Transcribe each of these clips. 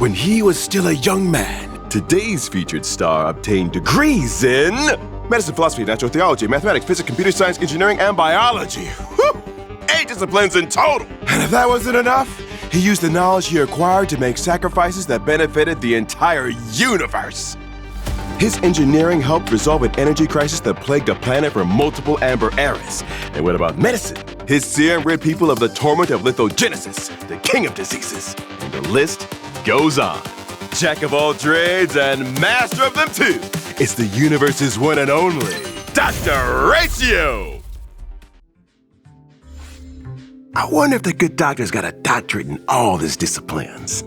when he was still a young man. Today's featured star obtained degrees in medicine, philosophy, natural theology, mathematics, physics, computer science, engineering, and biology. Whew! 8 disciplines in total. And if that wasn't enough, he used the knowledge he acquired to make sacrifices that benefited the entire universe. His engineering helped resolve an energy crisis that plagued the planet for multiple amber eras. And what about medicine? His serum rid people of the torment of lithogenesis, the king of diseases. And the list goes on. Jack of all trades and master of them too. It's the universe's one and only Dr. Ratio! I wonder if the good doctor's got a doctorate in all these disciplines.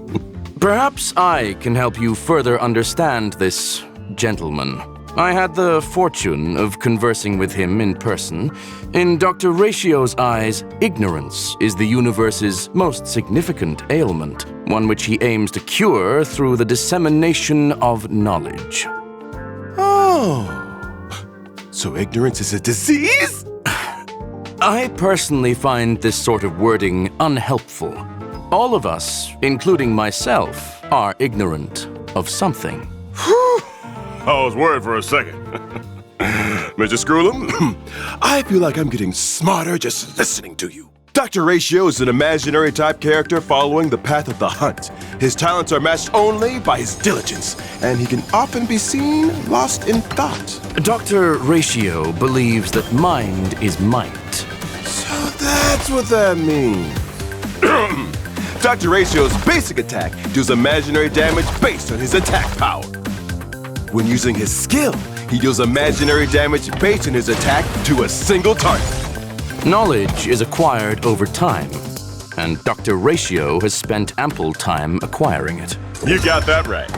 Perhaps I can help you further understand this gentleman. I had the fortune of conversing with him in person. In Dr. Ratio's eyes, ignorance is the universe's most significant ailment, one which he aims to cure through the dissemination of knowledge. Oh, so ignorance is a disease? I personally find this sort of wording unhelpful. All of us, including myself, are ignorant of something. Whew. I was worried for a second. Mr. Screwlum, I feel like I'm getting smarter just listening to you. Dr. Ratio is an imaginary type character following the path of the hunt. His talents are matched only by his diligence, and he can often be seen lost in thought. Dr. Ratio believes that mind is might. So that's what that means. Dr. Ratio's basic attack deals imaginary damage based on his attack power. When using his skill, he deals imaginary damage based on his attack to a single target. Knowledge is acquired over time, and Dr. Ratio has spent ample time acquiring it. You got that right.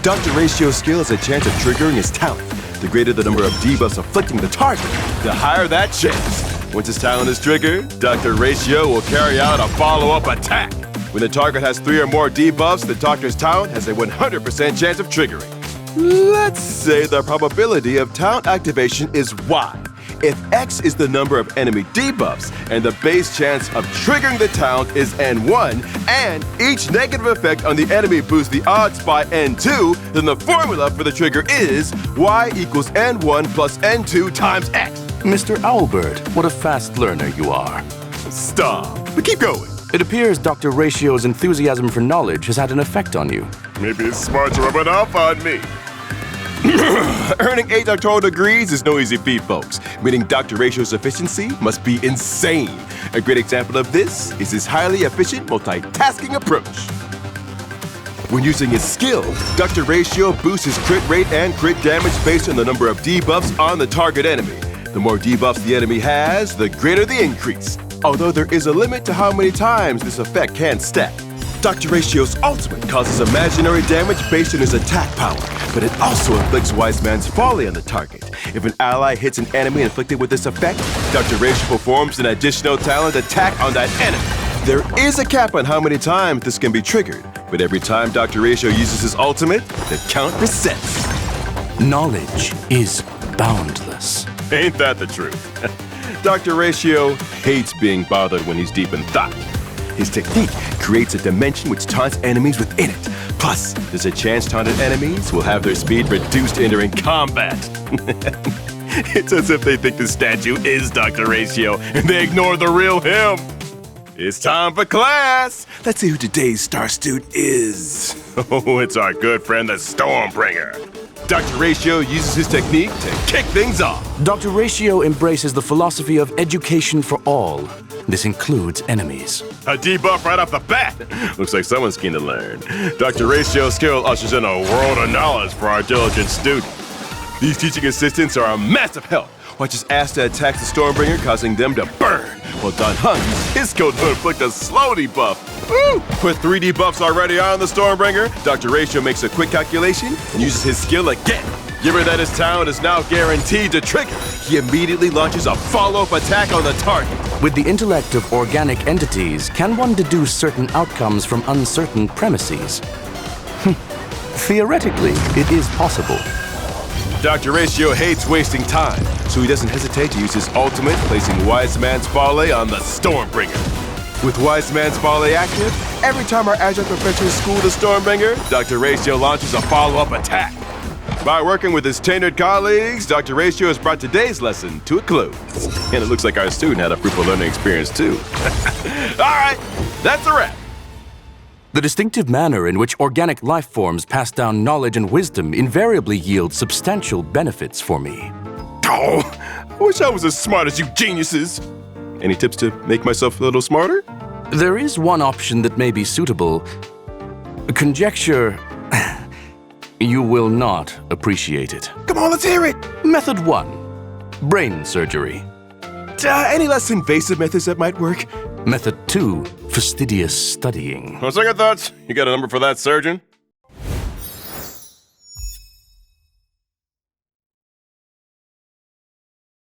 Dr. Ratio's skill has a chance of triggering his talent. The greater the number of debuffs afflicting the target, the higher that chance. Once his talent is triggered, Dr. Ratio will carry out a follow-up attack. When the target has 3 or more debuffs, the doctor's talent has a 100% chance of triggering. Let's say the probability of talent activation is Y. If X is the number of enemy debuffs and the base chance of triggering the talent is N1, and each negative effect on the enemy boosts the odds by N2, then the formula for the trigger is Y equals N1 plus N2 times X. Mr. Owlbird, what a fast learner you are. Stop, but keep going. It appears Dr. Ratio's enthusiasm for knowledge has had an effect on you. Maybe it's smart to rub it off on me. Earning 8 doctoral degrees is no easy feat, folks. Meaning Dr. Ratio's efficiency must be insane. A great example of this is his highly efficient multitasking approach. When using his skill, Dr. Ratio boosts his crit rate and crit damage based on the number of debuffs on the target enemy. The more debuffs the enemy has, the greater the increase. Although there is a limit to how many times this effect can stack. Dr. Ratio's ultimate causes imaginary damage based on his attack power, but it also inflicts Wise Man's Folly on the target. If an ally hits an enemy inflicted with this effect, Dr. Ratio performs an additional talent attack on that enemy. There is a cap on how many times this can be triggered, but every time Dr. Ratio uses his ultimate, the count resets. Knowledge is boundless. Ain't that the truth? Dr. Ratio hates being bothered when he's deep in thought. His technique creates a dimension which taunts enemies within it. Plus, there's a chance taunted enemies will have their speed reduced entering combat. It's as if they think the statue is Dr. Ratio and they ignore the real him. It's time for class. Let's see who today's star student is. Oh, it's our good friend, the Stormbringer. Dr. Ratio uses his technique to kick things off. Dr. Ratio embraces the philosophy of education for all. This includes enemies. A debuff right off the bat. Looks like someone's keen to learn. Dr. Ratio's skill ushers in a world of knowledge for our diligent student. These teaching assistants are a massive help. Watch as Asta attacks the Stormbringer, causing them to burn, while Don Hung uses his skill to inflict a slow debuff. Woo! With 3 debuffs already on the Stormbringer, Dr. Ratio makes a quick calculation and uses his skill again. Given that his talent is now guaranteed to trigger, he immediately launches a follow-up attack on the target. With the intellect of organic entities, can one deduce certain outcomes from uncertain premises? Theoretically, it is possible. Dr. Ratio hates wasting time, so he doesn't hesitate to use his ultimate, placing Wise Man's Folly on the Stormbringer. With Wise Man's Folly active, every time our adjunct professors school the Stormbringer, Dr. Ratio launches a follow-up attack. By working with his tenured colleagues, Dr. Ratio has brought today's lesson to a close. And it looks like our student had a fruitful learning experience too. All right, that's a wrap. The distinctive manner in which organic life forms pass down knowledge and wisdom invariably yields substantial benefits for me. Oh, I wish I was as smart as you geniuses. Any tips to make myself a little smarter? There is one option that may be suitable. Conjecture. You will not appreciate it. Come on, let's hear it. Method 1. Brain surgery. Any less invasive methods that might work? Method 2. Fastidious studying. On second thoughts, you got a number for that surgeon?